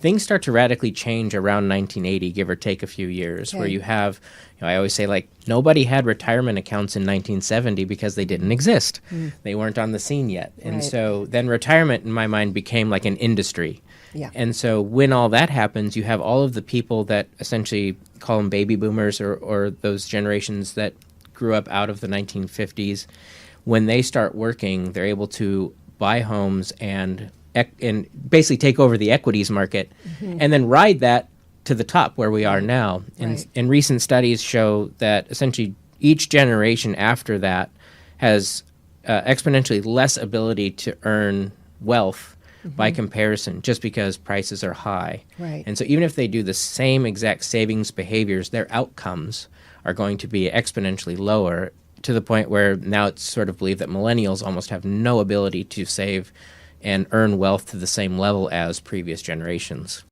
things start to radically change around 1980, give or take a few years, where you have, I always say, like, nobody had retirement accounts in 1970 because they didn't exist. They weren't on the scene yet. And so then retirement, in my mind, became like an industry. Yeah. And so when all that happens, you have all of the people that essentially call them baby boomers or those generations that grew up out of the 1950s. When they start working, they're able to buy homes and basically take over the equities market and then ride that to the top where we are now. And recent studies show that essentially each generation after that has exponentially less ability to earn wealth by comparison, just because prices are high. Right. And so even if they do the same exact savings behaviors, their outcomes are going to be exponentially lower, to the point where now it's sort of believed that millennials almost have no ability to save and earn wealth to the same level as previous generations.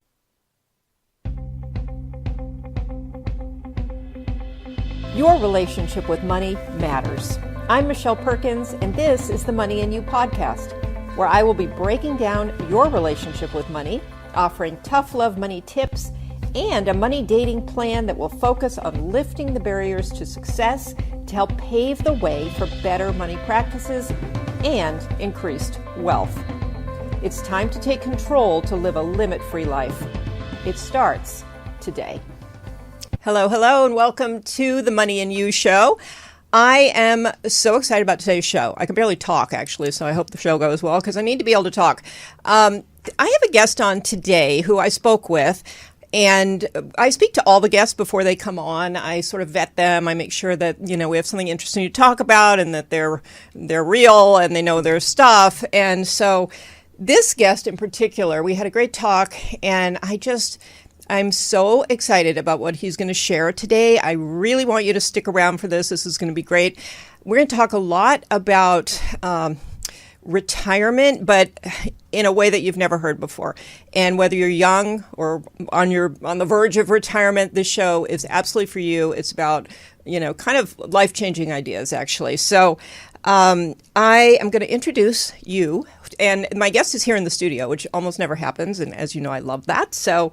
Your relationship with money matters. I'm Michelle Perkins, and this is the Money and You podcast, where I will be breaking down your relationship with money, offering tough love money tips, and a money dating plan that will focus on lifting the barriers to success to help pave the way for better money practices and increased wealth. It's time to take control to live a limit-free life. It starts today. Hello, and welcome to the Money and You show. I am so excited about today's show. I can barely talk, actually, so I hope the show goes well, because I need to be able to talk. I have a guest on today who I spoke with, and I speak to all the guests before they come on. I sort of vet them. I make sure that, we have something interesting to talk about and that they're real and they know their stuff. And so this guest in particular, we had a great talk, and I'm so excited about what he's going to share today. I really want you to stick around for this. This is going to be great. We're going to talk a lot about retirement, but in a way that you've never heard before. And whether you're young or on the verge of retirement, this show is absolutely for you. It's about, kind of life-changing ideas, actually. So I am going to introduce you, and my guest is here in the studio, which almost never happens, and as you know, I love that. So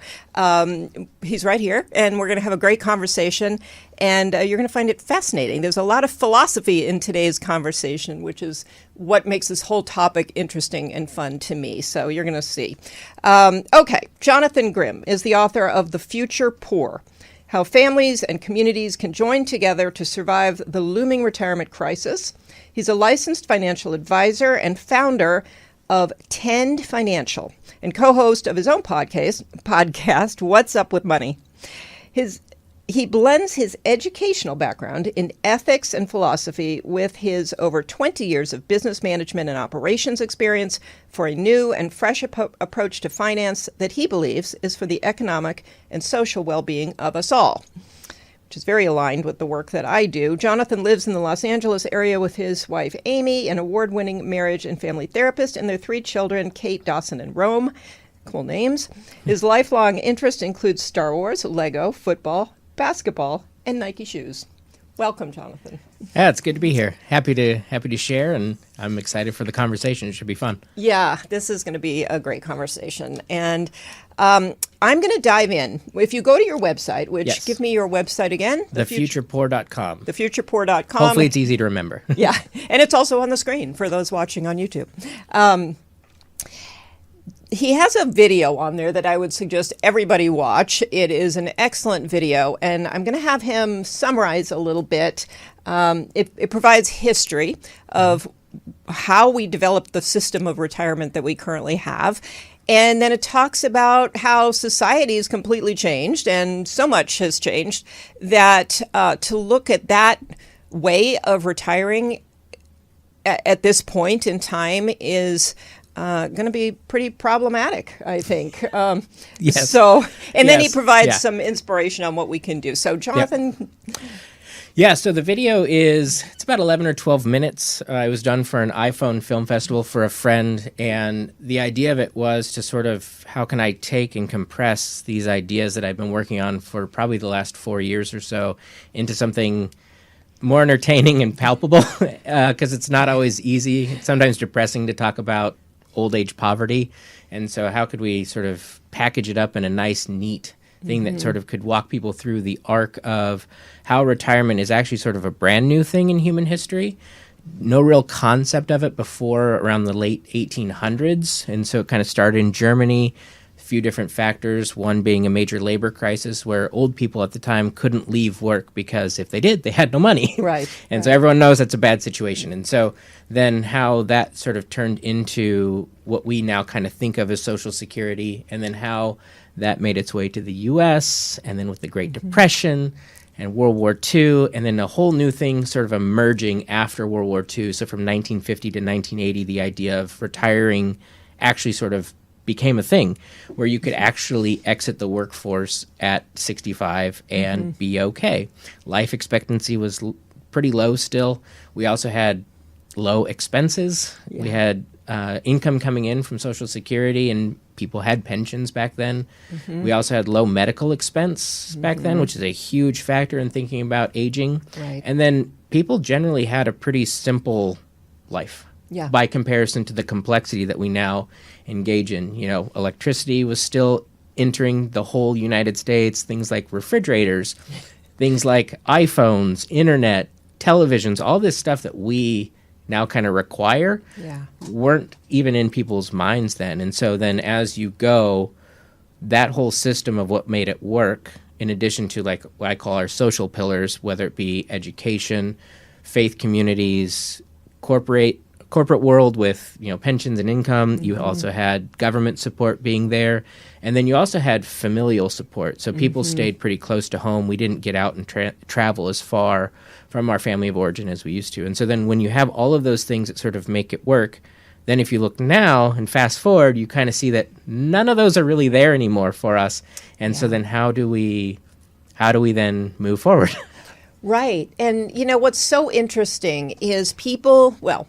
he's right here, and we're going to have a great conversation, and you're going to find it fascinating. There's a lot of philosophy in today's conversation, which is what makes this whole topic interesting and fun to me. So you're going to see. Okay, Jonathan Grimm is the author of The Future Poor: How Families and Communities Can Join Together to Survive the Looming Retirement Crisis. He's a licensed financial advisor and founder of Tend Financial and co-host of his own podcast, What's Up with Money. He blends his educational background in ethics and philosophy with his over 20 years of business management and operations experience for a new and fresh approach to finance that he believes is for the economic and social well-being of us all, which is very aligned with the work that I do. Jonathan lives in the Los Angeles area with his wife, Amy, an award-winning marriage and family therapist, and their 3 children, Kate, Dawson, and Rome. Cool names. His lifelong interest includes Star Wars, Lego, football, basketball, and Nike shoes. Welcome, Jonathan. Yeah, it's good to be here. Happy to share, and I'm excited for the conversation. It should be fun. Yeah, this is going to be a great conversation. And I'm going to dive in. If you go to your website, which give me your website again. Thefuturepoor.com. Thefuturepoor.com. Hopefully it's easy to remember. Yeah, and it's also on the screen for those watching on YouTube. He has a video on there that I would suggest everybody watch. It is an excellent video, and I'm going to have him summarize a little bit. It provides history of how we developed the system of retirement that we currently have. And then it talks about how society has completely changed, and so much has changed that to look at that way of retiring at this point in time is going to be pretty problematic, I think. Yes. So, and then he provides some inspiration on what we can do. So, Jonathan. Yeah, so the video it's about 11 or 12 minutes. It was done for an iPhone film festival for a friend, and the idea of it was to sort of, how can I take and compress these ideas that I've been working on for probably the last 4 years or so into something more entertaining and palpable, because it's not always easy. It's sometimes depressing to talk about old age poverty, and so how could we sort of package it up in a nice, neat thing that sort of could walk people through the arc of how retirement is actually sort of a brand new thing in human history. No real concept of it before around the late 1800s. And so it kind of started in Germany, a few different factors, one being a major labor crisis where old people at the time couldn't leave work because if they did, they had no money. Right. And so everyone knows that's a bad situation. And so then how that sort of turned into what we now kind of think of as Social Security, and then how that made its way to the U.S., and then with the Great Depression and World War II, and then a whole new thing sort of emerging after World War II. So from 1950 to 1980, the idea of retiring actually sort of became a thing where you could actually exit the workforce at 65 and be okay. Life expectancy was pretty low still. We also had low expenses. Yeah. We had income coming in from Social Security, and people had pensions back then. We also had low medical expense back then, which is a huge factor in thinking about aging. Right. And then people generally had a pretty simple life by comparison to the complexity that we now engage in. You know, electricity was still entering the whole United States, things like refrigerators, things like iPhones, internet, televisions, all this stuff that we now kind of require weren't even in people's minds then. And so then as you go, that whole system of what made it work, in addition to like what I call our social pillars, whether it be education, faith communities, corporate world with, you know, pensions and income. You also had government support being there. And then you also had familial support. So people stayed pretty close to home. We didn't get out and travel as far from our family of origin as we used to. And so then when you have all of those things that sort of make it work, then if you look now and fast forward, you kind of see that none of those are really there anymore for us. And so then how do we then move forward? Right. And, you know, what's so interesting is people, well,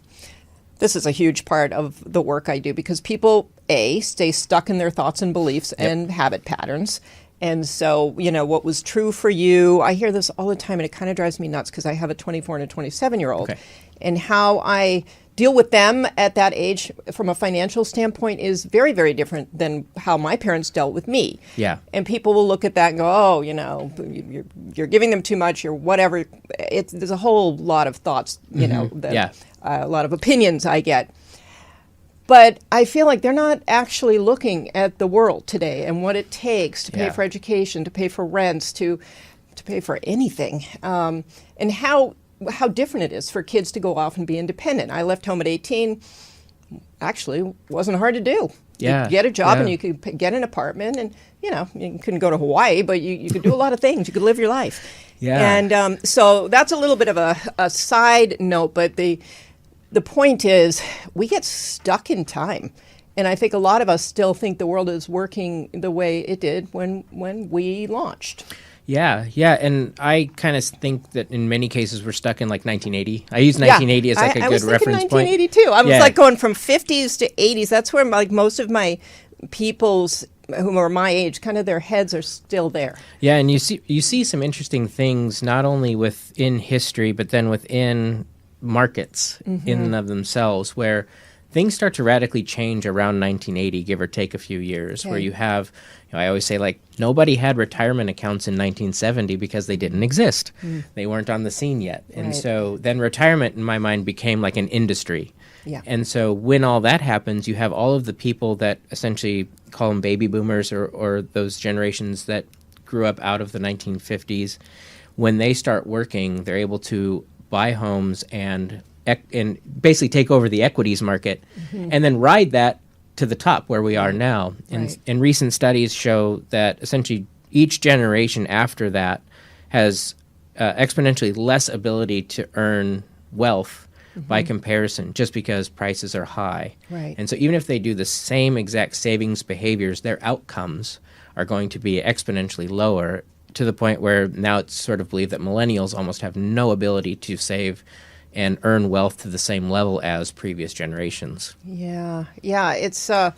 this is a huge part of the work I do because people, stay stuck in their thoughts and beliefs and habit patterns. And so, you know, what was true for you, I hear this all the time, and it kind of drives me nuts because I have a 24 and a 27-year-old. Okay. And how I deal with them at that age from a financial standpoint is very, very different than how my parents dealt with me. Yeah. And people will look at that and go, oh, you know, you're giving them too much, you're whatever. There's a whole lot of thoughts, you know, a lot of opinions I get. But I feel like they're not actually looking at the world today and what it takes to pay for education, to pay for rents, to pay for anything, and how different it is for kids to go off and be independent. I left home at 18. Actually, wasn't hard to do. You could get a job and you could get an apartment, and you know, you couldn't go to Hawaii, but you could do a lot of things. You could live your life. Yeah. And so that's a little bit of a side note, but the point is we get stuck in time. And I think a lot of us still think the world is working the way it did when we launched. Yeah. And I kind of think that in many cases we're stuck in like 1980. I use 1980 as like a good reference point. I was thinking 1982. I was like going from 50s to 80s. That's where like most of my people's who are my age, kind of their heads are still there. Yeah, and you see some interesting things not only within history, but then within markets in and of themselves, where things start to radically change around 1980, give or take a few years, where you have, you know, I always say, like, nobody had retirement accounts in 1970 because they didn't exist. They weren't on the scene yet. And so then retirement, in my mind, became like an industry. Yeah. And so when all that happens, you have all of the people that essentially call them baby boomers or those generations that grew up out of the 1950s. When they start working, they're able to buy homes and basically take over the equities market and then ride that to the top where we are now. And recent studies show that essentially each generation after that has exponentially less ability to earn wealth by comparison, just because prices are high. Right. And so even if they do the same exact savings behaviors, their outcomes are going to be exponentially lower, to the point where now it's sort of believed that millennials almost have no ability to save and earn wealth to the same level as previous generations. Yeah, it's a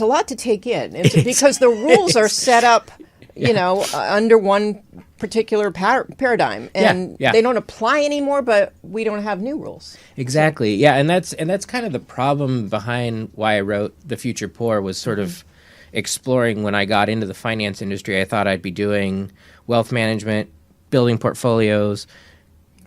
lot to take in. It's because the rules are set up, you know, under one particular paradigm, and they don't apply anymore, but we don't have new rules. Exactly. Yeah, and that's kind of the problem behind why I wrote The Future Poor, was sort of exploring. When I got into the finance industry, I thought I'd be doing wealth management, building portfolios,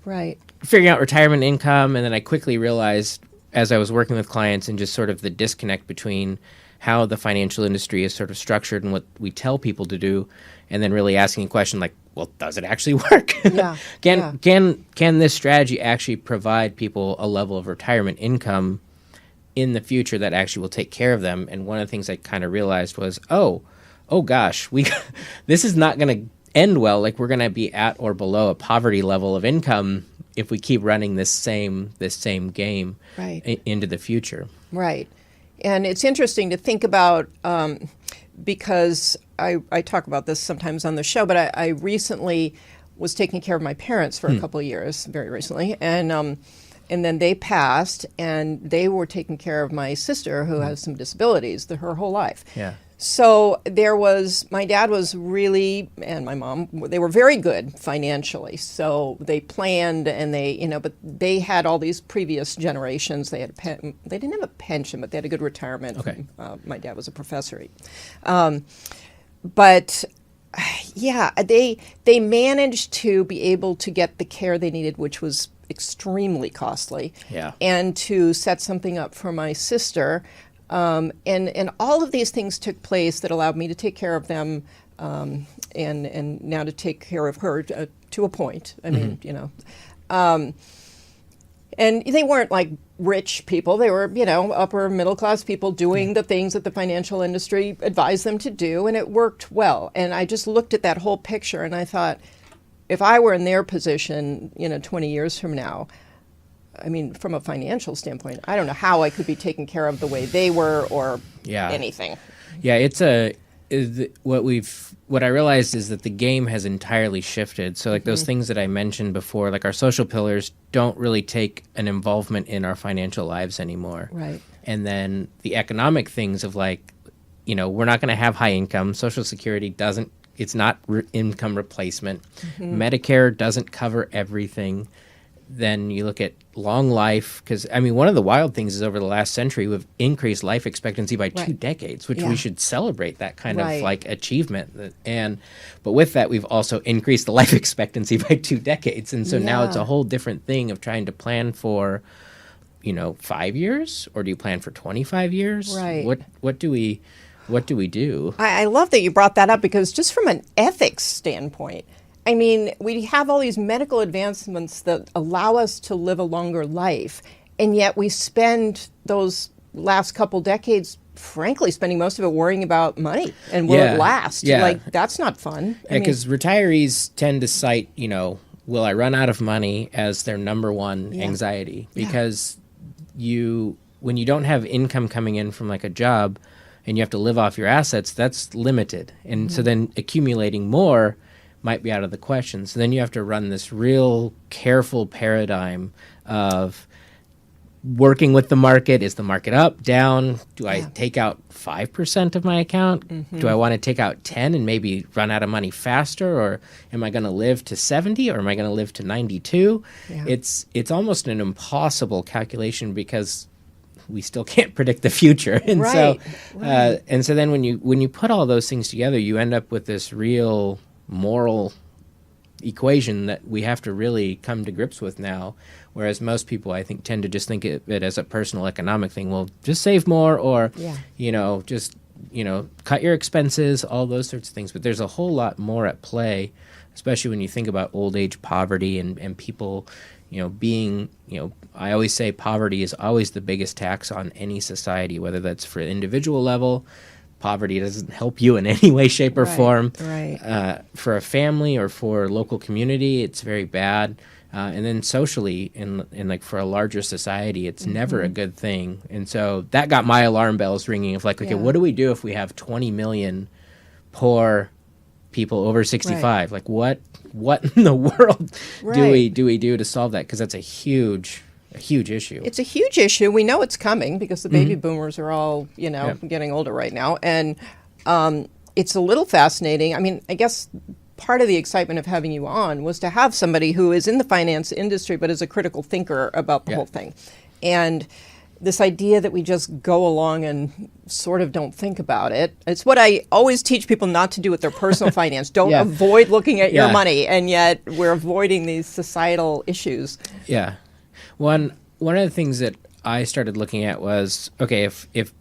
right, figuring out retirement income, and then I quickly realized, as I was working with clients, and just sort of the disconnect between how the financial industry is sort of structured and what we tell people to do, and then really asking a question like, well, does it actually work? Yeah. Can this strategy actually provide people a level of retirement income in the future that actually will take care of them? And one of the things I kind of realized was, oh gosh, this is not going to end well. Like, we're going to be at or below a poverty level of income if we keep running this same game into the future. Right. And it's interesting to think about, because I talk about this sometimes on the show, but I recently was taking care of my parents for a couple of years, very recently, and then they passed, and they were taking care of my sister, who has some disabilities her whole life. Yeah. So my dad was really, and my mom, they were very good financially. So they planned, and but they had all these previous generations. They didn't have a pension, but they had a good retirement. Okay. My dad was a professor. But yeah, they managed to be able to get the care they needed, which was extremely costly. Yeah. And to set something up for my sister. And all of these things took place that allowed me to take care of them, and now to take care of her to a point. I mean, and they weren't like rich people. They were, upper middle class people doing the things that the financial industry advised them to do, and it worked well. And I just looked at that whole picture, and I thought, if I were in their position, 20 years from now, I mean, from a financial standpoint, I don't know how I could be taken care of the way they were, or anything. Yeah, what I realized is that the game has entirely shifted. So like those things that I mentioned before, like our social pillars don't really take an involvement in our financial lives anymore. Right. And then the economic things of like, we're not going to have high income. Social Security it's not income replacement. Medicare doesn't cover everything. Then you look at long life, because, I mean, one of the wild things is over the last century, we've increased life expectancy by 2 decades, which we should celebrate that kind of like achievement. But with that, we've also increased the life expectancy by 2 decades. And so now it's a whole different thing of trying to plan for, 5 years, or do you plan for 25 years? Right. What do we do? I love that you brought that up, because just from an ethics standpoint, I mean, we have all these medical advancements that allow us to live a longer life, and yet we spend those last couple decades, frankly, spending most of it worrying about money and will it last? Yeah. Like, that's not fun. Yeah, because retirees tend to cite, will I run out of money as their number one anxiety, because when you don't have income coming in from like a job and you have to live off your assets, that's limited. And so then accumulating more might be out of the question. So then you have to run this real careful paradigm of working with the market. Is the market up, down? Do I take out 5% of my account? Do I want to take out 10 and maybe run out of money faster? Or am I going to live to 70, or am I going to live to 92? Yeah. It's almost an impossible calculation, because we still can't predict the future. And so then when you put all those things together, you end up with this real moral equation that we have to really come to grips with now, whereas most people, I think, tend to just think of it as a personal economic thing. Well, just save more, or just cut your expenses, all those sorts of things. But there's a whole lot more at play, especially when you think about old age poverty and people being, I always say poverty is always the biggest tax on any society, whether that's for individual level. Poverty doesn't help you in any way, shape, or form. Right. For a family or for a local community, it's very bad. And then socially, in like for a larger society, it's never a good thing. And so that got my alarm bells ringing of like, okay, what do we do if we have 20 million poor people over 65? Like, what in the world do we do to solve that? Because that's a huge issue. It's a huge issue. We know it's coming, because the baby boomers are all, getting older right now. And it's a little fascinating. I mean, I guess part of the excitement of having you on was to have somebody who is in the finance industry but is a critical thinker about the whole thing. And this idea that we just go along and sort of don't think about it. It's what I always teach people not to do with their personal finance. Don't avoid looking at your money, and yet we're avoiding these societal issues. Yeah. One of the things that I started looking at was, okay, if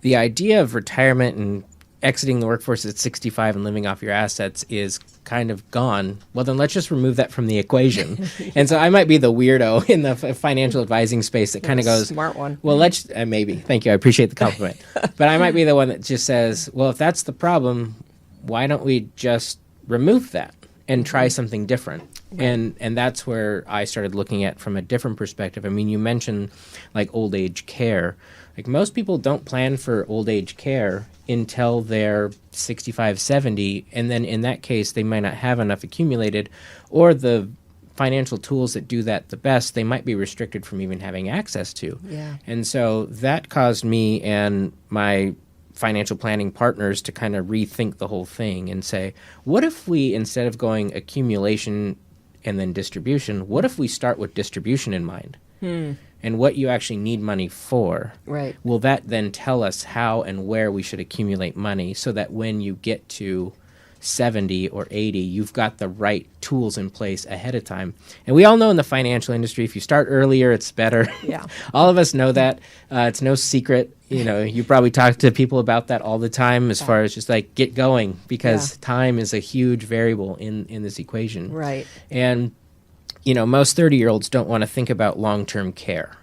the idea of retirement and exiting the workforce at 65 and living off your assets is kind of gone, well, then let's just remove that from the equation. And so I might be the weirdo in the financial advising space that kind of goes, smart one. Well, let's, maybe, thank you, I appreciate the compliment. But I might be the one that just says, well, if that's the problem, why don't we just remove that and try something different? Right. And that's where I started looking at from a different perspective. I mean, you mentioned like old age care. Like most people don't plan for old age care until they're 65, 70, and then in that case, they might not have enough accumulated, or the financial tools that do that the best, they might be restricted from even having access to. Yeah. And so that caused me and my financial planning partners to kind of rethink the whole thing and say, what if we, instead of going accumulation and then distribution, what if we start with distribution in mind? And what you actually need money for. Right. Will that then tell us how and where we should accumulate money so that when you get to 70 or 80, you've got the right tools in place ahead of time. And we all know in the financial industry, if you start earlier, it's better. Yeah. All of us know that. It's no secret. You know, you probably talk to people about that all the time as far as just like get going, because time is a huge variable in this equation. Right. And you know, most 30-year-olds don't want to think about long-term care.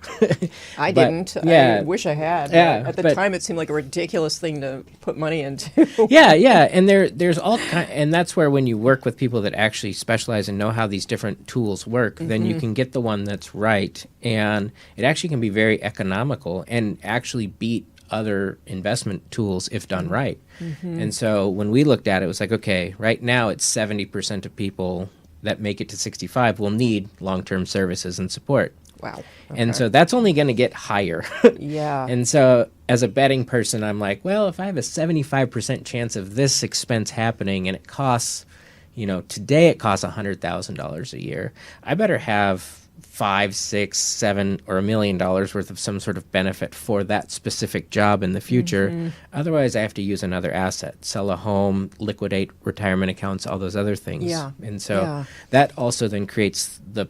I didn't. Yeah. I wish I had. Yeah, At the time, it seemed like a ridiculous thing to put money into. Yeah. And there's all and that's where when you work with people that actually specialize and know how these different tools work, then you can get the one that's right, and it actually can be very economical and actually beat other investment tools if done right. And so when we looked at it, it was like, okay, right now it's 70% of people that make it to 65 will need long-term services and support. Wow. Okay. And so that's only going to get higher. Yeah. And so as a betting person, I'm like, well, if I have a 75% chance of this expense happening and it costs, you know, today it costs $100,000 a year, I better have 5, 6, 7, or $1 million worth of some sort of benefit for that specific job in the future. Otherwise, I have to use another asset, sell a home, liquidate retirement accounts, all those other things. Yeah. And so that also then creates the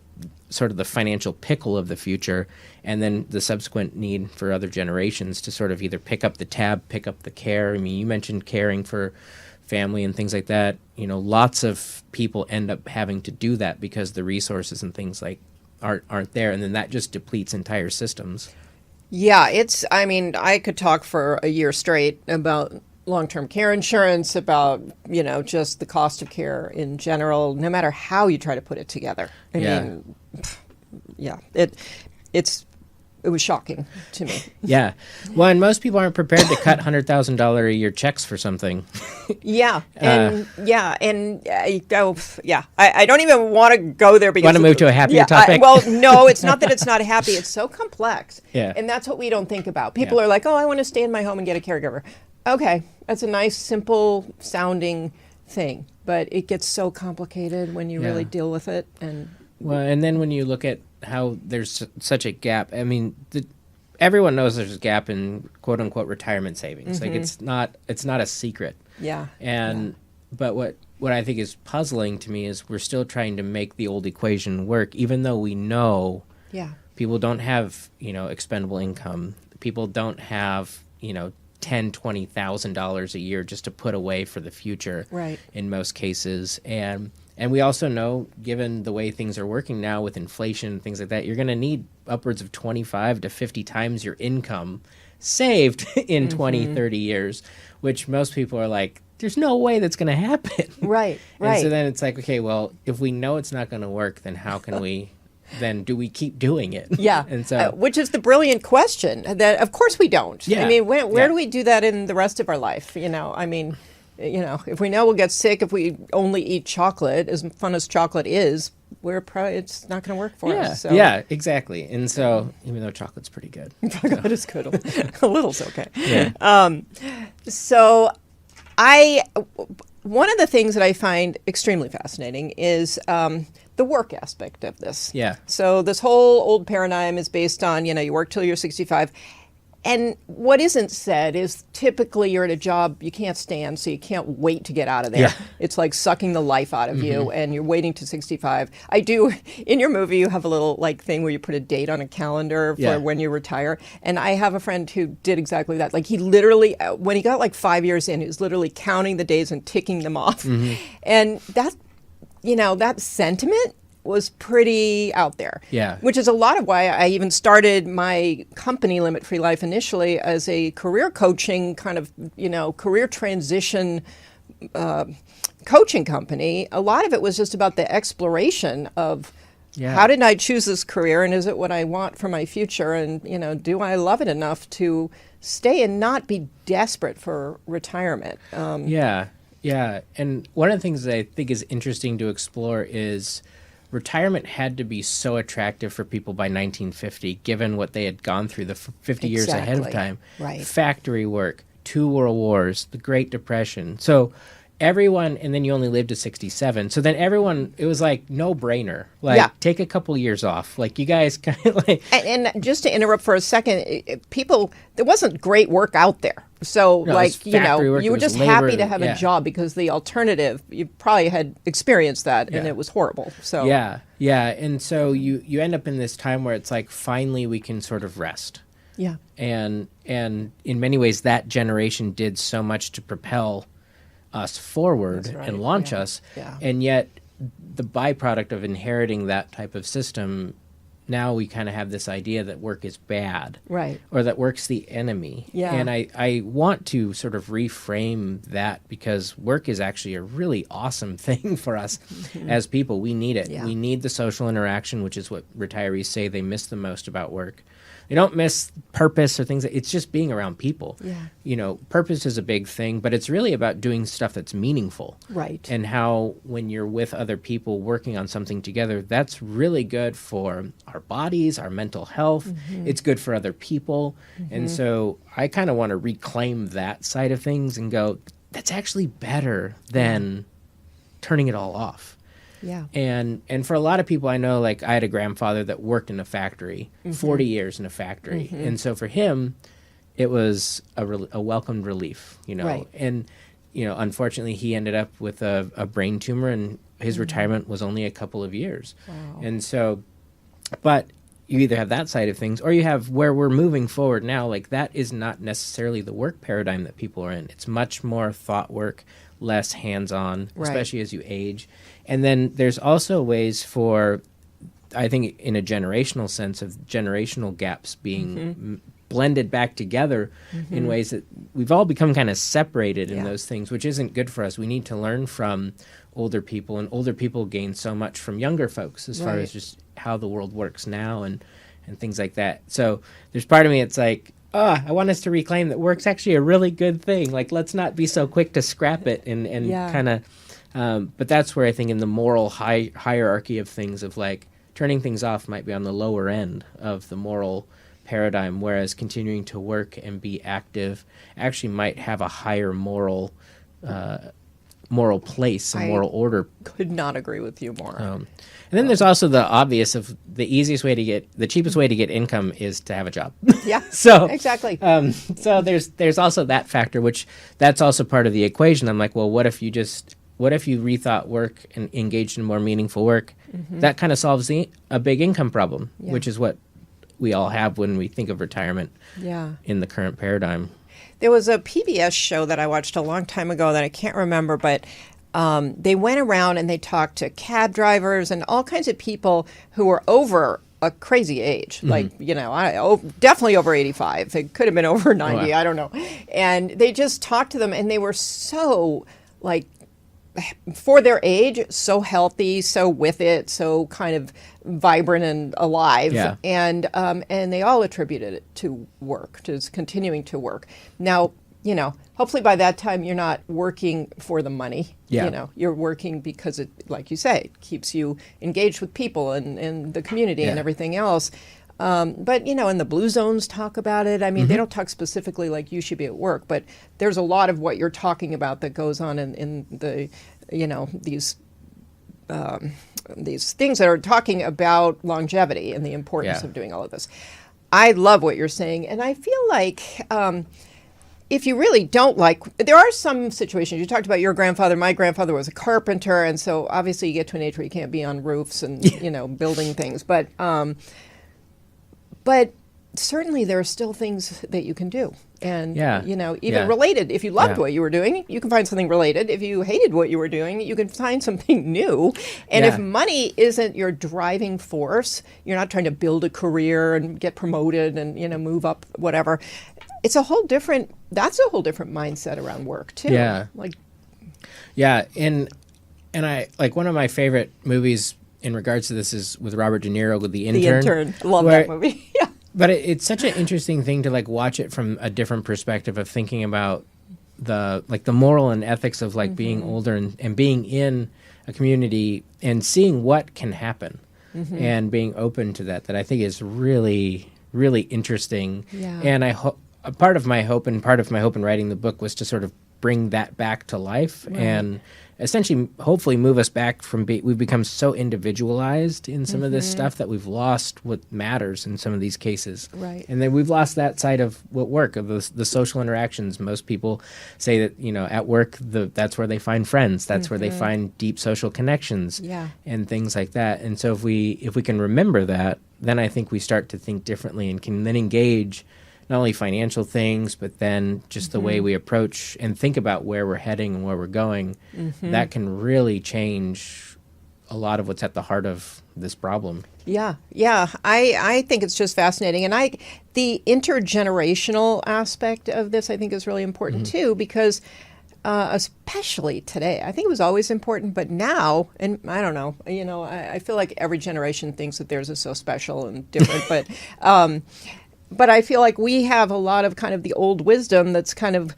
sort of the financial pickle of the future, and then the subsequent need for other generations to sort of either pick up the tab, pick up the care. I mean, you mentioned caring for family and things like that. You know, lots of people end up having to do that because the resources and things like aren't there, and then that just depletes entire systems. Yeah, I mean, I could talk for a year straight about long-term care insurance, about, you know, just the cost of care in general, no matter how you try to put it together. I mean, it was shocking to me. Yeah. Well, and most people aren't prepared to cut $100,000 a year checks for something. I don't even want to go there because want to move to a happier topic? No, it's not that it's not happy. It's so complex. Yeah. And that's what we don't think about. People are like, oh, I want to stay in my home and get a caregiver. Okay. That's a nice, simple sounding thing, but it gets so complicated when you really deal with it. And then when you look at how there's such a gap, I mean, everyone knows there's a gap in quote unquote retirement savings. Like it's not a secret. Yeah. But what I think is puzzling to me is we're still trying to make the old equation work, even though we know people don't have, you know, expendable income. People don't have, you know, $10,000-$20,000 a year just to put away for the future. Right. In most cases. And we also know, given the way things are working now with inflation and things like that, you're going to need upwards of 25 to 50 times your income saved in 20, 30 years, which most people are like, there's no way that's going to happen. Right. And so then it's like, okay, well, if we know it's not going to work, then how can we... then do we keep doing it? Yeah. And so, which is the brilliant question that, of course, we don't. Yeah. I mean, where do we do that in the rest of our life? You know, I mean... You know, if we know we'll get sick if we only eat chocolate, as fun as chocolate is, it's not going to work for us. So. Yeah, exactly. And so, even though chocolate's pretty good. Chocolate is good. A little's okay. Yeah. So one of the things that I find extremely fascinating is the work aspect of this. Yeah. So this whole old paradigm is based on, you work till you're 65. And what isn't said is typically you're at a job you can't stand, so you can't wait to get out of there. Yeah. It's like sucking the life out of you, and you're waiting to 65. I do, in your movie, you have a little like thing where you put a date on a calendar for when you retire. And I have a friend who did exactly that. Like he literally, when he got like 5 years in, he was literally counting the days and ticking them off. And that, that sentiment was pretty out there. Yeah. Which is a lot of why I even started my company, Limit Free Life, initially as a career coaching kind of, career transition coaching company. A lot of it was just about the exploration of how did I choose this career, and is it what I want for my future, and, do I love it enough to stay and not be desperate for retirement? Yeah. And one of the things that I think is interesting to explore is retirement had to be so attractive for people by 1950, given what they had gone through the 50 years ahead of time. Right. Factory work, 2 world wars, the Great Depression. So everyone, and then you only lived to 67. So then everyone, it was like no brainer. Like, take a couple years off. Like, you guys kind of like. And just to interrupt for a second, there wasn't great work out there. So, work, you were just happy to have a job, because the alternative, you probably had experienced that, and it was horrible. So Yeah. And so you end up in this time where it's like, finally we can sort of rest. Yeah. And in many ways, that generation did so much to propel us forward and launch us. Yeah. And yet the byproduct of inheriting that type of system, now we kind of have this idea that work is bad. Right. Or that work's the enemy. Yeah. And I want to sort of reframe that, because work is actually a really awesome thing for us as people. We need it. Yeah. We need the social interaction, which is what retirees say they miss the most about work. They don't miss purpose or things. It's just being around people. Yeah. Purpose is a big thing, but it's really about doing stuff that's meaningful. Right. And how when you're with other people working on something together, that's really good for our bodies, our mental health. It's good for other people. And so I kind of want to reclaim that side of things and go, that's actually better than turning it all off. Yeah. And for a lot of people I know, like I had a grandfather that worked in a factory, 40 years in a factory. And so for him, it was a welcomed relief, Right. And, unfortunately he ended up with a brain tumor, and his retirement was only a couple of years. Wow. And so, but you either have that side of things, or you have where we're moving forward now, like that is not necessarily the work paradigm that people are in. It's much more thought work, less hands-on, especially as you age. And then there's also ways for, I think in a generational sense, of generational gaps being blended back together in ways that we've all become kind of separated in those things, which isn't good for us. We need to learn from older people, and older people gain so much from younger folks as far as just how the world works now and things like that. So there's part of me, it's like, I want us to reclaim that work's actually a really good thing. Like, let's not be so quick to scrap it and kind of, but that's where I think in the moral hierarchy of things, of like turning things off might be on the lower end of the moral paradigm, whereas continuing to work and be active actually might have a higher moral place and moral order. Could not agree with you more. And then there's also the obvious of the cheapest way to get income is to have a job. Yeah. So exactly. So there's also that factor, which that's also part of the equation. I'm like, well, what if you rethought work and engaged in more meaningful work? That kind of solves a big income problem, which is what we all have when we think of retirement in the current paradigm. There was a PBS show that I watched a long time ago that I can't remember, but they went around and they talked to cab drivers and all kinds of people who were over a crazy age, like, definitely over 85. It could have been over 90. Oh, wow. I don't know. And they just talked to them, and they were so, like, for their age, so healthy, so with it, so kind of vibrant and alive. Yeah. And they all attributed it to work, to continuing to work. Now, hopefully by that time you're not working for the money. Yeah. You're working because it, like you say, it keeps you engaged with people and the community and everything else. But, and the blue zones talk about it. I mean, they don't talk specifically like you should be at work, but there's a lot of what you're talking about that goes on in the, these things that are talking about longevity and the importance of doing all of this. I love what you're saying. And I feel like if you really don't like, there are some situations. You talked about your grandfather. My grandfather was a carpenter. And so obviously you get to an age where you can't be on roofs and, building things. But certainly there are still things that you can do. And, even related. If you loved what you were doing, you can find something related. If you hated what you were doing, you can find something new. And if money isn't your driving force, you're not trying to build a career and get promoted and, move up, whatever. That's a whole different mindset around work too. And I like one of my favorite movies in regards to this is with Robert De Niro with The Intern. The Intern. Love that movie. Yeah. But it's such an interesting thing to like watch it from a different perspective of thinking about the moral and ethics of like being older and being in a community and seeing what can happen and being open to that I think is really, really interesting. Yeah. And part of my hope in writing the book was to sort of bring that back to life and essentially hopefully move us back from we've become so individualized in some of this stuff that we've lost what matters in some of these cases. Right. And then we've lost that side of what work, of the social interactions. Most people say that, at work, that's where they find friends. That's where they find deep social connections and things like that. And so if we can remember that, then I think we start to think differently and can then engage not only financial things, but then just the way we approach and think about where we're heading and where we're going. That can really change a lot of what's at the heart of this problem. Yeah. I think it's just fascinating. And the intergenerational aspect of this, I think, is really important too, because especially today, I think it was always important, but now, and I don't know, I feel like every generation thinks that theirs is so special and different, but I feel like we have a lot of kind of the old wisdom that's kind of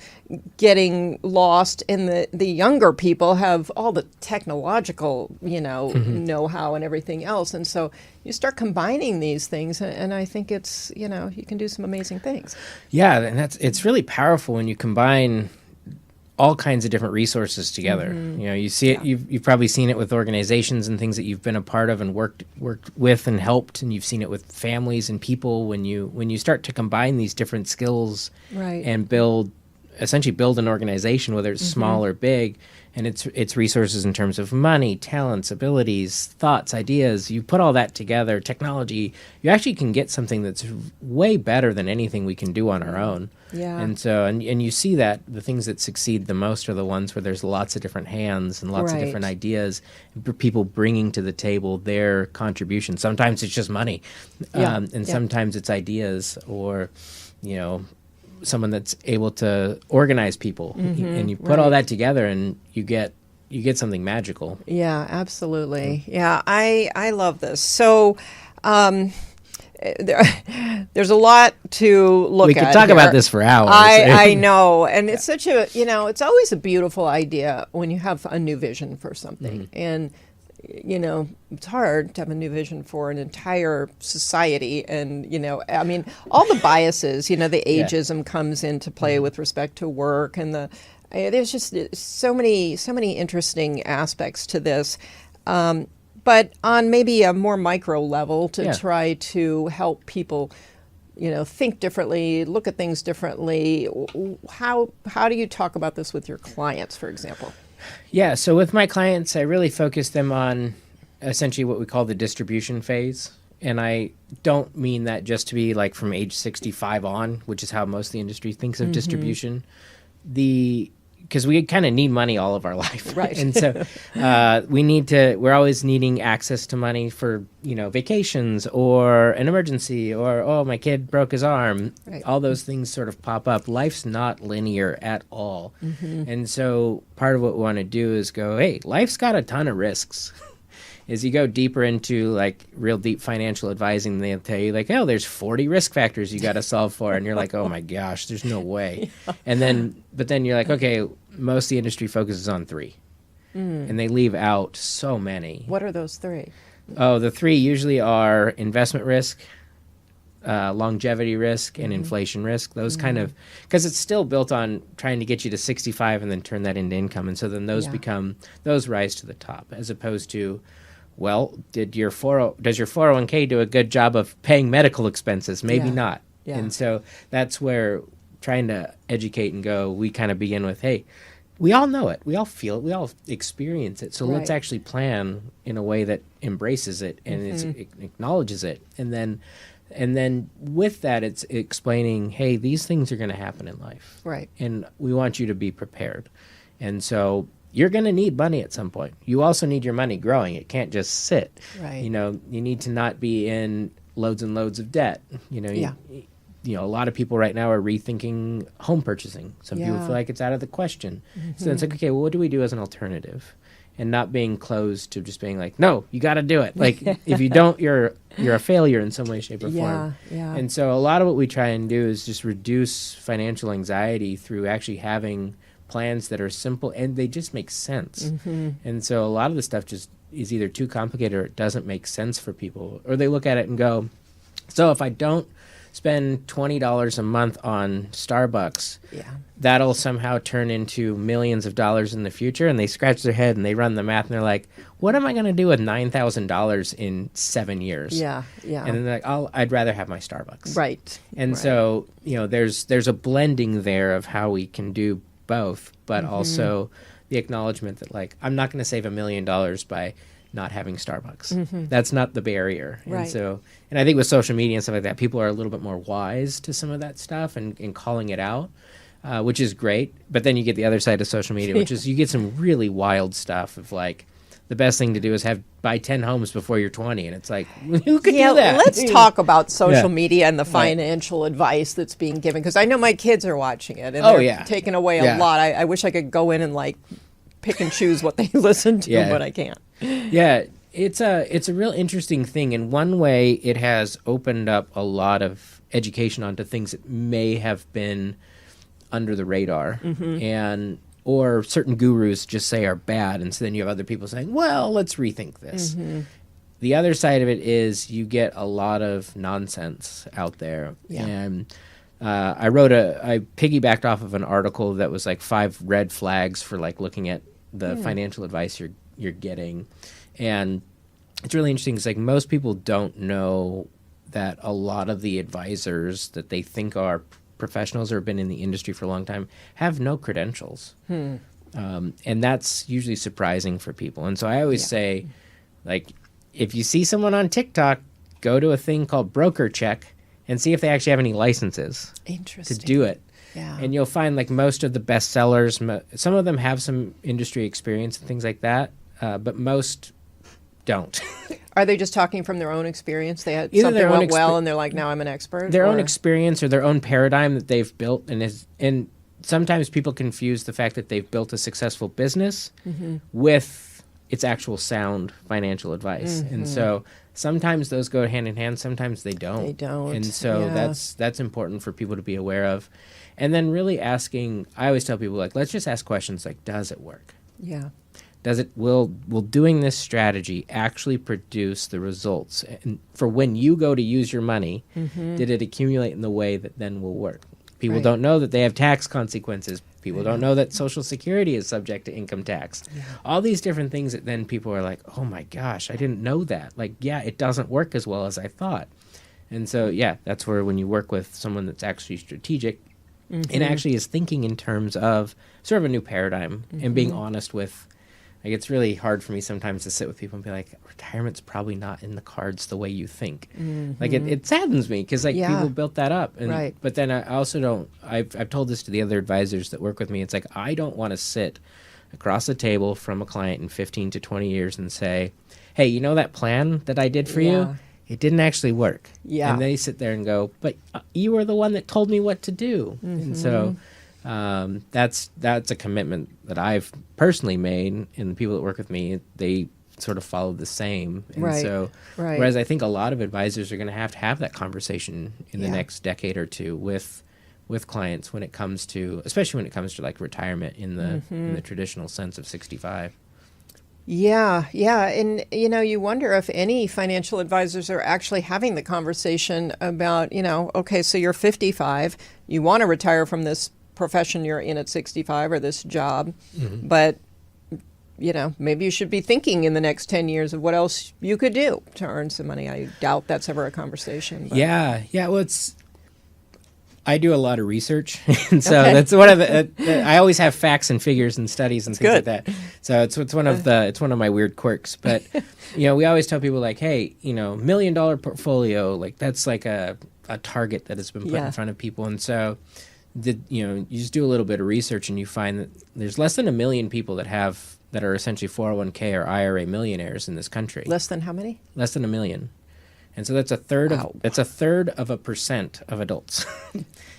getting lost, and the younger people have all the technological, know-how and everything else. And so you start combining these things, and I think it's, you can do some amazing things. Yeah, and it's really powerful when you combine all kinds of different resources together. You see it. You've probably seen it with organizations and things that you've been a part of and worked with and helped, and you've seen it with families and people. When you start to combine these different skills and essentially build an organization, whether it's small or big, and it's resources in terms of money, talents, abilities, thoughts, ideas. You put all that together, technology. You actually can get something that's way better than anything we can do on our own. Yeah. And so, and you see that the things that succeed the most are the ones where there's lots of different hands and lots of different ideas, people bringing to the table their contribution. Sometimes it's just money, and sometimes it's ideas, or, someone that's able to organize people, and you put all that together, and you get something magical. Yeah, absolutely. Yeah, I love this. So, there's a lot to look at. We could talk about this for hours. I know. And it's such a, it's always a beautiful idea when you have a new vision for something. And, it's hard to have a new vision for an entire society. And, I mean, all the biases, the ageism comes into play with respect to work. And there's just so many interesting aspects to this. But on maybe a more micro level to try to help people, think differently, look at things differently. How do you talk about this with your clients, for example? Yeah, so with my clients, I really focus them on essentially what we call the distribution phase. And I don't mean that just to be like from age 65 on, which is how most of the industry thinks of distribution. Because we kind of need money all of our life. Right. And so we're always needing access to money for, vacations or an emergency or, oh, my kid broke his arm. Right. All those things sort of pop up. Life's not linear at all. And so part of what we want to do is go, hey, life's got a ton of risks. As you go deeper into like real deep financial advising, they'll tell you like, oh, there's 40 risk factors you got to solve for. And you're like, oh my gosh, there's no way. But then you're like, okay, most of the industry focuses on 3. And they leave out so many. What are those 3? Oh, the 3 usually are investment risk, longevity risk and inflation risk. Those kind of, because it's still built on trying to get you to 65 and then turn that into income. And so then those those rise to the top, as opposed to, well, does your 401k do a good job of paying medical expenses? Maybe not. Yeah. And so that's where trying to educate and go, we kind of begin with, hey, we all know it. We all feel it. We all experience it. So let's actually plan in a way that embraces it and it acknowledges it. And then with that, it's explaining, hey, these things are going to happen in life. Right. And we want you to be prepared. And so you're going to need money at some point. You also need your money growing. It can't just sit. Right. You know, you need to not be in loads and loads of debt. You know, you know, a lot of people right now are rethinking home purchasing. Some people feel like it's out of the question. So then it's like, okay, well, what do we do as an alternative? And not being closed to just being like, no, you got to do it. Like, if you don't, you're a failure in some way, shape, or form. Yeah. And so a lot of what we try and do is just reduce financial anxiety through actually having plans that are simple and they just make sense. And so a lot of the stuff just is either too complicated or it doesn't make sense for people. Or they look at it and go, so if I don't spend $20 a month on Starbucks, that'll somehow turn into millions of dollars in the future. And they scratch their head and they run the math and they're like, what am I going to do with $9,000 in 7 years? Yeah. And then they're like, I'd rather have my Starbucks. Right. And so, you know, there's a blending there of how we can do both, but also the acknowledgement that, like, I'm not going to save $1 million by not having Starbucks. That's not the barrier. Right. And so, and I think with social media and stuff like that, people are a little bit more wise to some of that stuff and calling it out, which is great. But then you get the other side of social media, which is you get some really wild stuff of, like, the best thing to do is buy 10 homes before you're 20. And it's like, who could do that? Let's talk about social media and the financial advice that's being given. Because I know my kids are watching it and they're taking away a lot. I wish I could go in and, like, pick and choose what they listen to, but I can't. Yeah, it's a real interesting thing. In one way, it has opened up a lot of education onto things that may have been under the radar, or certain gurus just say are bad, and so then you have other people saying, well, let's rethink this. The other side of it is you get a lot of nonsense out there. And I piggybacked off of an article that was like 5 red flags for, like, looking at the financial advice you're getting. And it's really interesting because, like, most people don't know that a lot of the advisors that they think are professionals or have been in the industry for a long time have no credentials. And that's usually surprising for people. And so I always say, like, if you see someone on TikTok, go to a thing called Broker Check and see if they actually have any licenses to do it. And you'll find, like, most of the best sellers, some of them have some industry experience and things like that, but most don't. Are they just talking from their own experience? They had something went well and they're like, now I'm an expert? Their own experience or their own paradigm that they've built. And sometimes people confuse the fact that they've built a successful business with its actual sound financial advice. And so sometimes those go hand in hand, sometimes they don't. They don't. And so that's important for people to be aware of. And then really asking, I always tell people, like, let's just ask questions like, does it work? Yeah. Will doing this strategy actually produce the results? And for when you go to use your money, did it accumulate in the way that then will work? People don't know that they have tax consequences. People don't know that Social Security is subject to income tax. All these different things that then people are like, oh my gosh, I didn't know that. Like, it doesn't work as well as I thought. And so, that's where when you work with someone that's actually strategic and actually is thinking in terms of sort of a new paradigm and being honest with, like, it's really hard for me sometimes to sit with people and be like, retirement's probably not in the cards the way you think. Like, it saddens me because, like, people built that up. And, but then I also don't, I've told this to the other advisors that work with me. It's like, I don't want to sit across the table from a client in 15 to 20 years and say, hey, you know that plan that I did for you? It didn't actually work. And they sit there and go, but you were the one that told me what to do. And so that's a commitment that I've personally made, and the people that work with me, they sort of follow the same. And so, whereas I think a lot of advisors are going to have that conversation in the next decade or two with clients when it comes to, especially when it comes to, like, retirement in the traditional sense of 65. Yeah, yeah. And, you wonder if any financial advisors are actually having the conversation about, okay, so you're 55, you want to retire from this profession you're in at 65 or this job, but, maybe you should be thinking in the next 10 years of what else you could do to earn some money. I doubt that's ever a conversation. But. Yeah. Well, I do a lot of research, and so Okay. that's one of the. I always have facts and figures and studies and things like good. that. So it's one of my weird quirks. But we always tell people like, hey, $1 million portfolio, like that's like a target that has been put in front of people, and so you just do a little bit of research and you find that there's less than 1 million people that are essentially 401k or IRA millionaires in this country. Less than how many? Less than 1 million. And so that's a third Wow. of 1% of adults.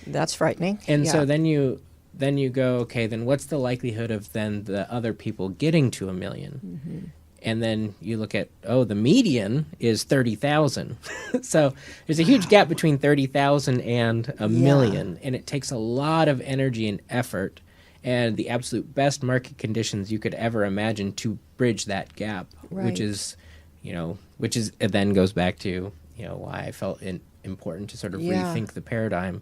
That's frightening. And Yeah. so then you go, okay, then what's the likelihood of then the other people getting to 1 million? And then you look at, the median is 30,000. So there's a huge gap between 30,000 and a million, and it takes a lot of energy and effort and the absolute best market conditions you could ever imagine to bridge that gap, Right. which is it then goes back to why I felt important to sort of rethink the paradigm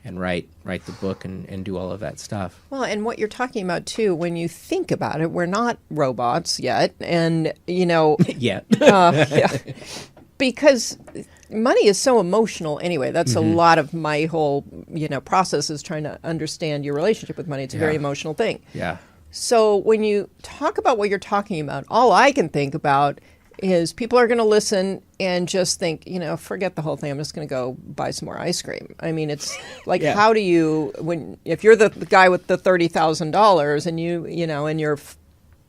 and write the book and do all of that stuff. Well, and what you're talking about too, when you think about it, we're not robots yet, and Yeah. yeah, because money is so emotional anyway. That's a lot of my whole process is trying to understand your relationship with money. It's a very emotional thing. Yeah. So when you talk about what you're talking about, all I can think about is people are going to listen and just think, forget the whole thing. I'm just going to go buy some more ice cream. I mean, it's like, how do you, if you're the guy with the $30,000 and and you're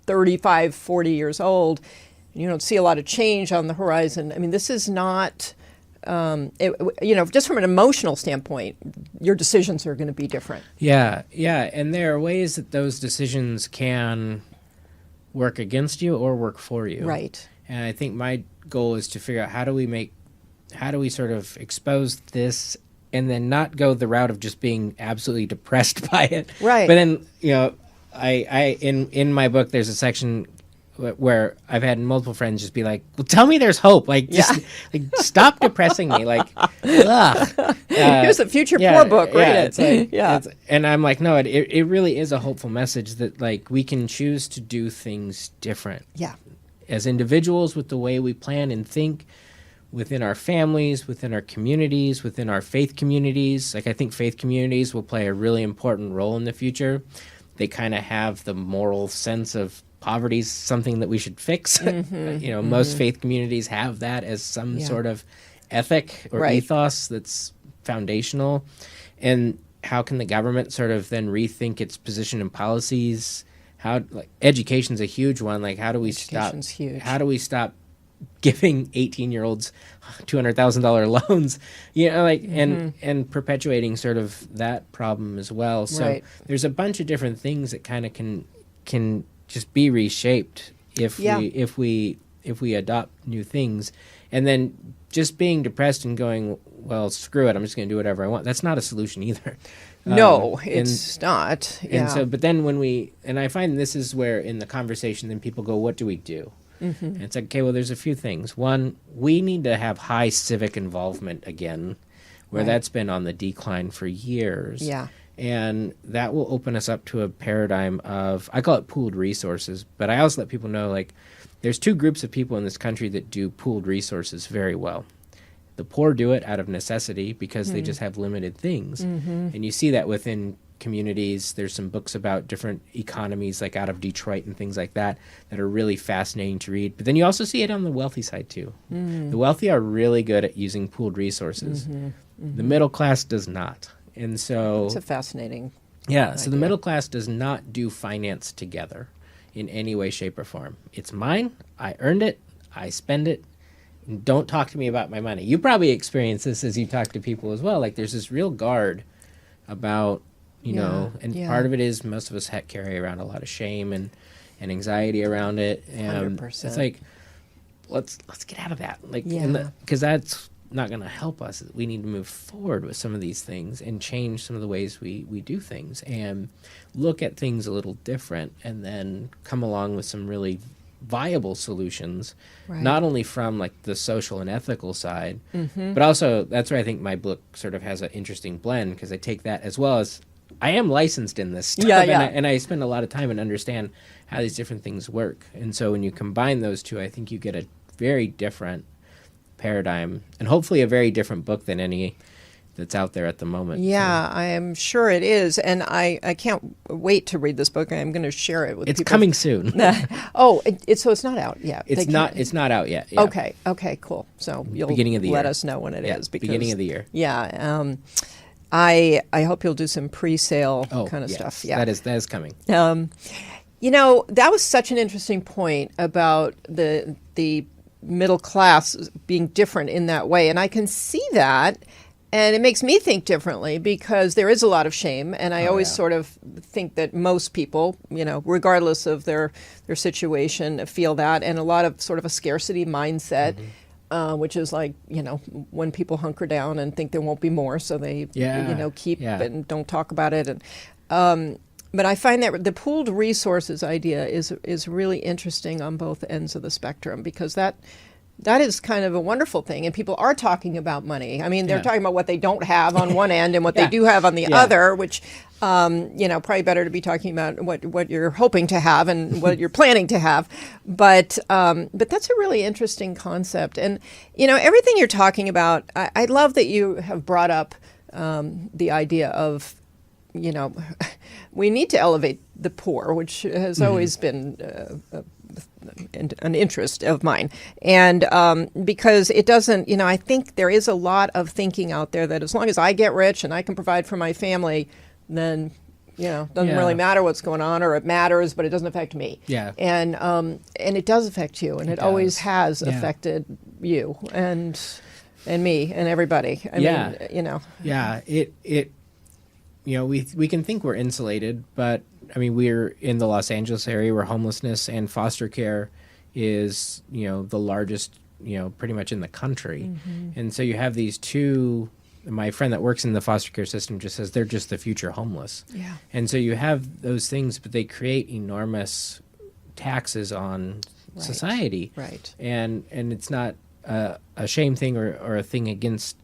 35, 40 years old, and you don't see a lot of change on the horizon. I mean, this is not, just from an emotional standpoint, your decisions are going to be different. Yeah. And there are ways that those decisions can work against you or work for you. Right. And I think my goal is to figure out how do we sort of expose this and then not go the route of just being absolutely depressed by it. Right. But then, I in my book, there's a section where I've had multiple friends just be like, well, tell me there's hope. Like, just stop depressing me. Like, ugh. Here's the future poor book. Read it. It's like, and I'm like, no, it really is a hopeful message that like we can choose to do things different. Yeah. As individuals, with the way we plan and think, within our families, within our communities, within our faith communities. Like, I think faith communities will play a really important role in the future. They kind of have the moral sense of poverty is something that we should fix. Most faith communities have that as some sort of ethic or ethos that's foundational. And how can the government sort of then rethink its position and policies? Education's a huge one. Like, how do we stop giving 18-year-olds $200,000 loans? And perpetuating sort of that problem as well. So there's a bunch of different things that kind of can just be reshaped if we adopt new things. And then just being depressed and going, well, screw it, I'm just going to do whatever I want. That's not a solution either. No, it's not. Yeah. And so, but then and I find this is where in the conversation, then people go, what do we do? And it's like, okay, well, there's a few things. One, we need to have high civic involvement again, where that's been on the decline for years. Yeah. And that will open us up to a paradigm of, I call it pooled resources, but I also let people know, like, there's two groups of people in this country that do pooled resources very well. The poor do it out of necessity because they just have limited things. And you see that within communities. There's some books about different economies, like out of Detroit and things like that are really fascinating to read. But then you also see it on the wealthy side, too. The wealthy are really good at using pooled resources. The middle class does not. And so it's a fascinating idea. So the middle class does not do finance together in any way, shape, or form. It's mine. I earned it. I spend it. Don't talk to me about my money. You probably experience this as you talk to people as well. Like, there's this real guard about, part of it is most of us carry around a lot of shame and anxiety around it. And 100%. it's like, let's get out of that. Like, because that's not going to help us. We need to move forward with some of these things and change some of the ways we do things and look at things a little different, and then come along with some really viable solutions, Right. not only from like the social and ethical side, but also that's where I think my book sort of has an interesting blend, because I take that as well as I am licensed in this stuff, Yeah, and, yeah. and I spend a lot of time and understand how these different things work. And so when you combine those two, I think you get a very different paradigm, and hopefully a very different book than any that's out there at the moment. Yeah, I am sure it is, and I can't wait to read this book. I'm going to share it with It's people. coming soon. Oh, so it's not out yet. It's They not. can't- It's not out yet. Yeah. Okay, cool. So you'll Beginning of the let year. us know when it is. Yeah, Because, beginning of the year. Yeah, I hope you'll do some pre-sale Oh, kind of yes, stuff. Yeah, that is coming. You know, that was such an interesting point about the middle class being different in that way, and I can see that. And it makes me think differently, because there is a lot of shame, and I always sort of think that most people, you know, regardless of their situation, feel that, and a lot of sort of a scarcity mindset, which is like, you know, when people hunker down and think there won't be more, so they, you know, keep and don't talk about it. And but I find that the pooled resources idea is really interesting on both ends of the spectrum, because that is kind of a wonderful thing, and people are talking about money. I mean, they're talking about what they don't have on one end and what they do have on the other, which, you know, probably better to be talking about what you're hoping to have and what you're planning to have. But that's a really interesting concept. And, you know, everything you're talking about, I love that you have brought up the idea of, you know, we need to elevate the poor, which has always been an interest of mine. And because it doesn't, you know, I think there is a lot of thinking out there that as long as I get rich and I can provide for my family, then, you know, doesn't really matter what's going on, or it matters, but it doesn't affect me. Yeah. And it does affect you, and it always has affected you and me and everybody. I mean, you know. Yeah, it you know, we can think we're insulated, but I mean, we're in the Los Angeles area where homelessness and foster care is, you know, the largest, you know, pretty much in the country. And so you have these two, my friend that works in the foster care system just says they're just the future homeless. Yeah. And so you have those things, but they create enormous taxes on society. Right. And it's not a shame thing or a thing against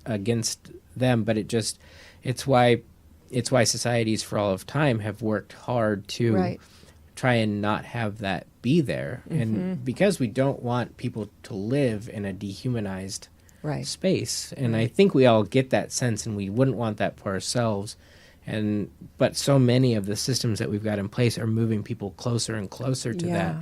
them, but it's why societies for all of time have worked hard to try and not have that be there. And because we don't want people to live in a dehumanized space. And I think we all get that sense, and we wouldn't want that for ourselves. But so many of the systems that we've got in place are moving people closer and closer to that,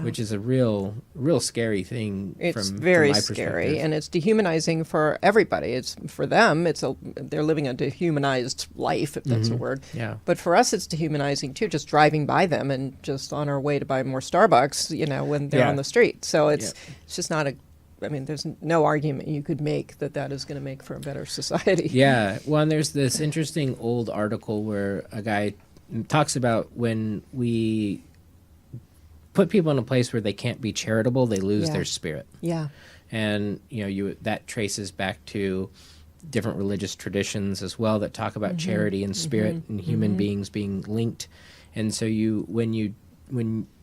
which is a real scary thing. It's from very my scary, perspective. and it's dehumanizing for everybody. It's for them. They're living a dehumanized life, if that's a word. Yeah. But for us, it's dehumanizing too. Just driving by them and just on our way to buy more Starbucks, you know, when they're on the street. So it's just not a. I mean, there's no argument you could make that is going to make for a better society. Yeah. Well, and there's this interesting old article where a guy talks about when we put people in a place where they can't be charitable, they lose their spirit. Yeah. And, you know, that traces back to different religious traditions as well that talk about charity and spirit and human beings being linked. And so when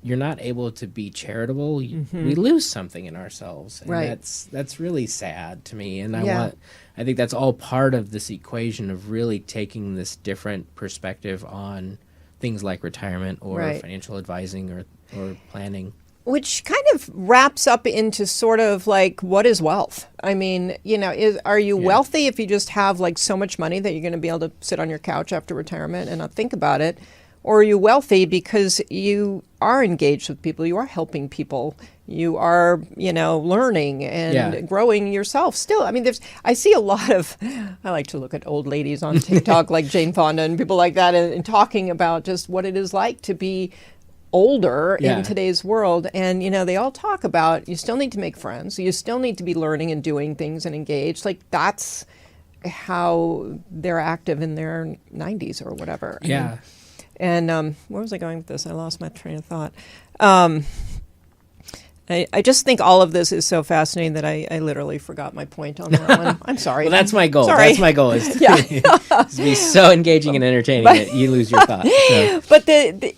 you're not able to be charitable, we lose something in ourselves, and that's really sad to me. And I think that's all part of this equation of really taking this different perspective on things like retirement or financial advising or planning. Which kind of wraps up into sort of like, what is wealth? I mean, you know, are you wealthy if you just have like so much money that you're going to be able to sit on your couch after retirement and not think about it? Or are you wealthy because you are engaged with people, you are helping people, you are, you know, learning and growing yourself still? I mean, I see a lot of, I like to look at old ladies on TikTok like Jane Fonda and people like that and talking about just what it is like to be older in today's world. And, you know, they all talk about you still need to make friends, you still need to be learning and doing things and engaged. Like that's how they're active in their 90s or whatever. And where was I going with this? I lost my train of thought. I just think all of this is so fascinating that I literally forgot my point on that one. I'm sorry. Well, that's my goal. Sorry. That's my goal is to, Yeah. is to be so engaging and entertaining that you lose your thought. So. But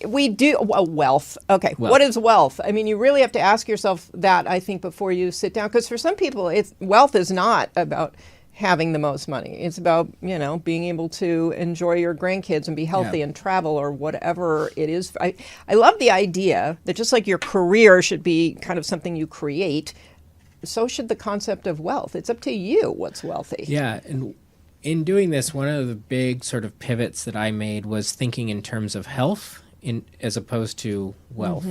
we do wealth. Okay, Wealth. What is wealth? I mean, you really have to ask yourself that, I think, before you sit down. Because for some people, wealth is not about having the most money. It's about, being able to enjoy your grandkids and be healthy and travel or whatever it is. I love the idea that just like your career should be kind of something you create, so should the concept of wealth. It's up to you what's wealthy. Yeah, and in doing this, one of the big sort of pivots that I made was thinking in terms of health as opposed to wealth,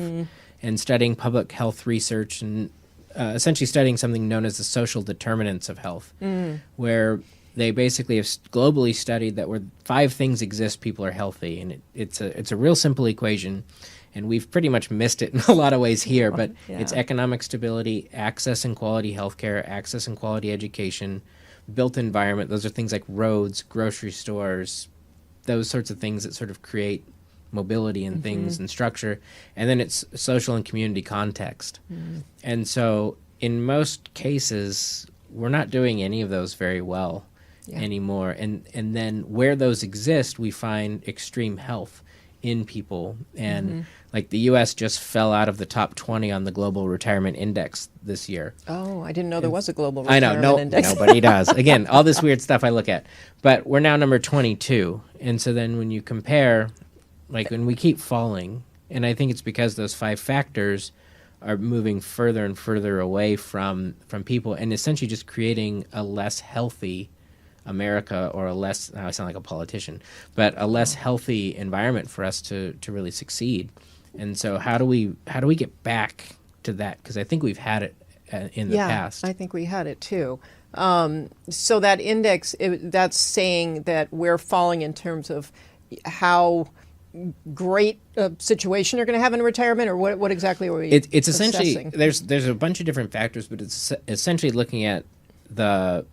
and studying public health research and essentially studying something known as the social determinants of health, where they basically have globally studied that where 5 things exist, people are healthy, and it's a real simple equation, and we've pretty much missed it in a lot of ways here. But it's economic stability, access and quality healthcare, access and quality education, built environment. Those are things like roads, grocery stores, those sorts of things that sort of create mobility and things and structure, and then it's social and community context. And so in most cases we're not doing any of those very well anymore, and then where those exist we find extreme health in people, and like the US just fell out of the top 20 on the global retirement index this year. Oh, I didn't know there was a global I retirement know, index. nobody does. Again, all this weird stuff I look at, but we're now number 22, and so then when you compare, like when we keep falling, and I think it's because those 5 factors are moving further and further away from people, and essentially just creating a less healthy America, or a less, now I sound like a politician, but a less healthy environment for us to really succeed. And so how do we get back to that? Because I think we've had it in the past. I think we had it too. So that index, that's saying that we're falling in terms of how great a situation you're going to have in retirement, or what exactly are we it's essentially assessing? There's a bunch of different factors, but it's essentially looking at the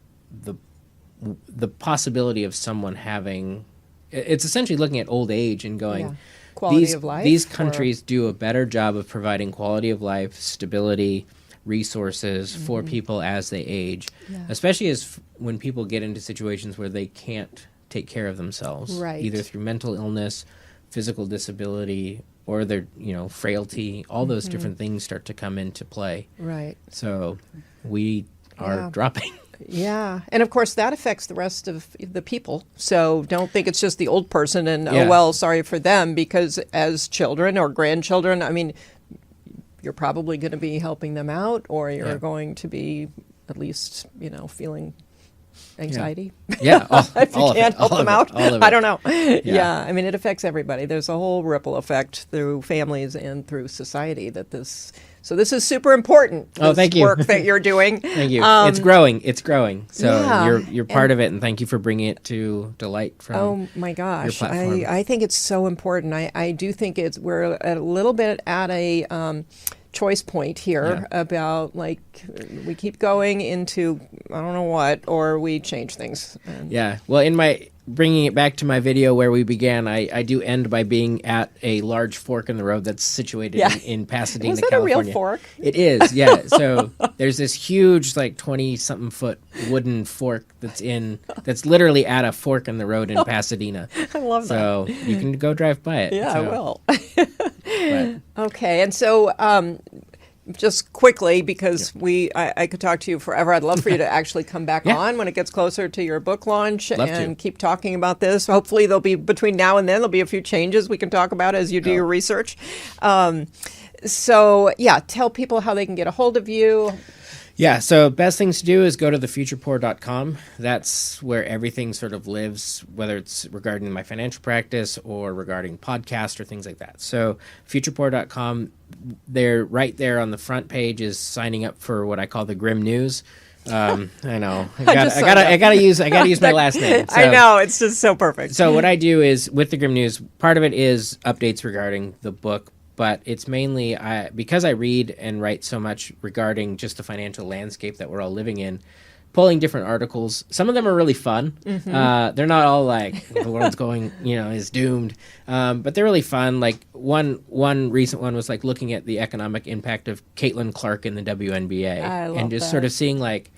possibility of someone having, it's essentially looking at old age and going, quality of life, these countries do a better job of providing quality of life, stability, resources for people as they age, especially when people get into situations where they can't take care of themselves, either through mental illness, physical disability, or their frailty. All those different things start to come into play. Right. So we are dropping. Yeah. And of course that affects the rest of the people. So don't think it's just the old person and, oh, well, sorry for them, because as children or grandchildren, I mean, you're probably going to be helping them out, or you're going to be at least, feeling anxiety. Yeah. If you can't help them out. I don't know. Yeah. I mean, it affects everybody. There's a whole ripple effect through families and through society so this is super important. Oh, thank you. Work that you're doing. Thank you. It's growing. So you're part of it, and thank you for bringing it to light from Oh my gosh. your platform. I think it's so important. I do think we're a little bit at a choice point here about, like, we keep going into I don't know what, or we change things. Well, in my bringing it back to my video where we began, I do end by being at a large fork in the road that's situated in Pasadena, Is that California. a real fork? It is, yeah. So there's this huge, like 20-something foot wooden fork that's literally at a fork in the road in Pasadena. I love that. So you can go drive by it. Yeah, so. I will. But, Okay, and so just quickly, because I could talk to you forever. I'd love for you to actually come back on when it gets closer to your book launch and keep talking about this. Hopefully there'll be, between now and then, there'll be a few changes we can talk about as you do your research. So tell people how they can get a hold of you. Yeah, so best things to do is go to thefuturepoor.com. That's where everything sort of lives, whether it's regarding my financial practice or regarding podcasts or things like that. So futurepoor.com, right there on the front page is signing up for what I call the Grim News. I know. I gotta use my last name. So, I know, it's just so perfect. So what I do is, with the Grim News, part of it is updates regarding the book, but it's mainly because I read and write so much regarding just the financial landscape that we're all living in. pulling different articles. Some of them are really fun. They're not all like the world's going, is doomed, but they're really fun. Like one recent one was like looking at the economic impact of Caitlin Clark in the WNBA, and just sort of seeing like,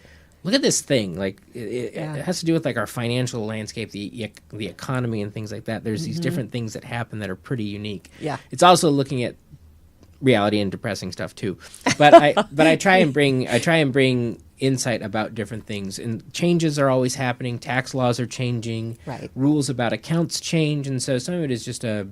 look at this thing. Like it has to do with like our financial landscape, the economy, and things like that. There's these different things that happen that are pretty unique. Yeah, it's also looking at reality and depressing stuff too. But I try and bring insight about different things, and changes are always happening. Tax laws are changing. Right. Rules about accounts change, and so some of it is just a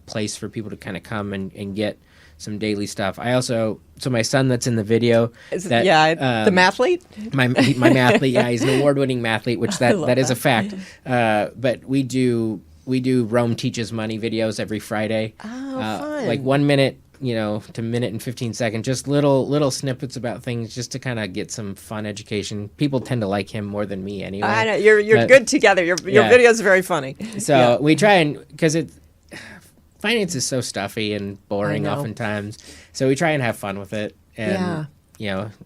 place for people to kind of come and get some daily stuff. So my son that's in the video, the mathlete? My mathlete, yeah, he's an award-winning mathlete, which that is a fact. But we do Rome Teaches Money videos every Friday. Oh, fun. Like 1 minute, to minute and 15 seconds, just little snippets about things, just to kind of get some fun education. People tend to like him more than me anyway. I know you're good together. Your videos are very funny. So we try because finance is so stuffy and boring oftentimes. So we try and have fun with it. And,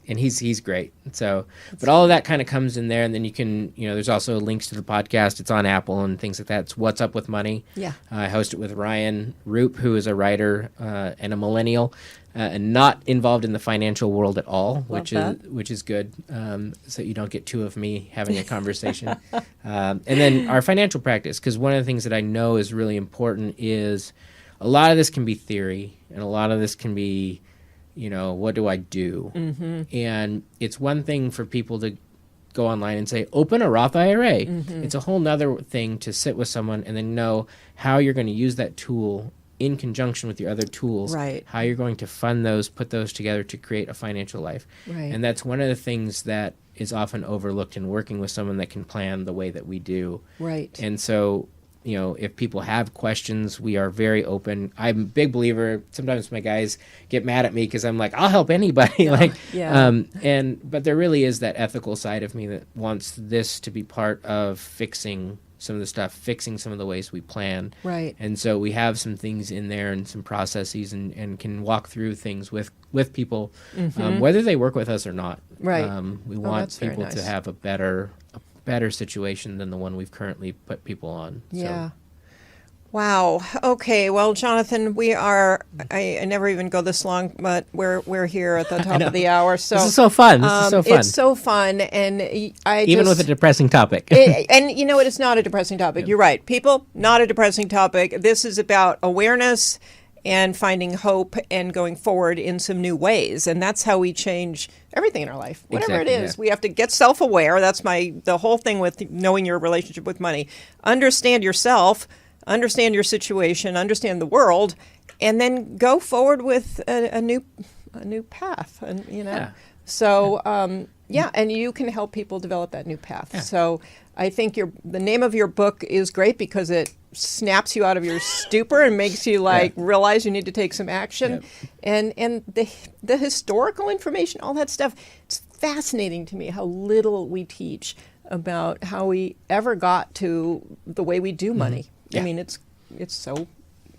and he's great. So, but all of that kind of comes in there. And then you can, there's also links to the podcast. It's on Apple and things like that. It's What's Up with Money. Yeah. I host it with Ryan Roop, who is a writer and a millennial and not involved in the financial world at all, which is good. So you don't get two of me having a conversation. And then our financial practice, because one of the things that I know is really important is a lot of this can be theory, and a lot of this can be, what do I do? And it's one thing for people to go online and say, open a Roth IRA. It's a whole nother thing to sit with someone and then know how you're going to use that tool in conjunction with your other tools, right? How you're going to fund those, put those together to create a financial life. Right. And that's one of the things that is often overlooked in working with someone that can plan the way that we do. Right. And so, if people have questions, we are very open. I'm a big believer. Sometimes my guys get mad at me because I'm like, I'll help anybody. But there really is that ethical side of me that wants this to be part of fixing some of the stuff, fixing some of the ways we plan. Right. And so we have some things in there and some processes and can walk through things with people, whether they work with us or not. Right. We want people to have a better situation than the one we've currently put people on. Yeah. So. Wow. Okay. Well, Jonathan, we are. I never even go this long, but we're here at the top of the hour. So this is so fun. It's so fun, and even with a depressing topic. And you know what? It's not a depressing topic. Yep. You're right, people. Not a depressing topic. This is about awareness and finding hope and going forward in some new ways. And that's how we change everything in our life. Whatever it is, we have to get self-aware. That's the whole thing with knowing your relationship with money. Understand yourself, understand your situation, understand the world, and then go forward with a new path. And So and you can help people develop that new path. Yeah. So I think the name of your book is great because it snaps you out of your stupor and makes you realize you need to take some action. Yep. And the historical information, all that stuff, it's fascinating to me how little we teach about how we ever got to the way we do money. Yeah. I mean, it's so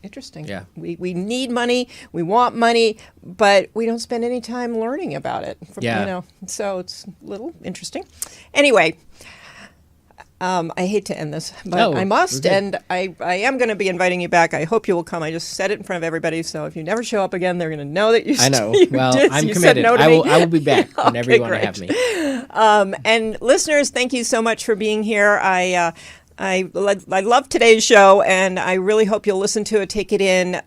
interesting. Yeah. We need money, we want money, but we don't spend any time learning about it. So it's a little interesting. Anyway, I hate to end this, but I must, and I am going to be inviting you back. I hope you will come. I just said it in front of everybody, so if you never show up again, they're going to know that you. I know. I'm committed. No I will be back whenever you want to have me. And listeners, thank you so much for being here. I love today's show, and I really hope you'll listen to it, take it in,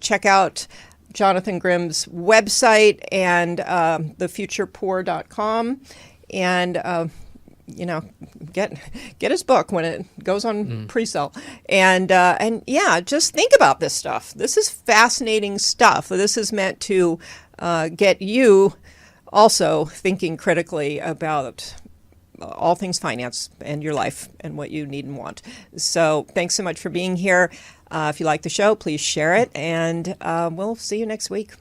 check out Jonathan Grimm's website and thefuturepoor.com, and get his book when it goes on pre-sale, and just think about this stuff. This is fascinating stuff. This is meant to get you also thinking critically about all things finance and your life and what you need and want. So thanks so much for being here. If you like the show, please share it, and we'll see you next week.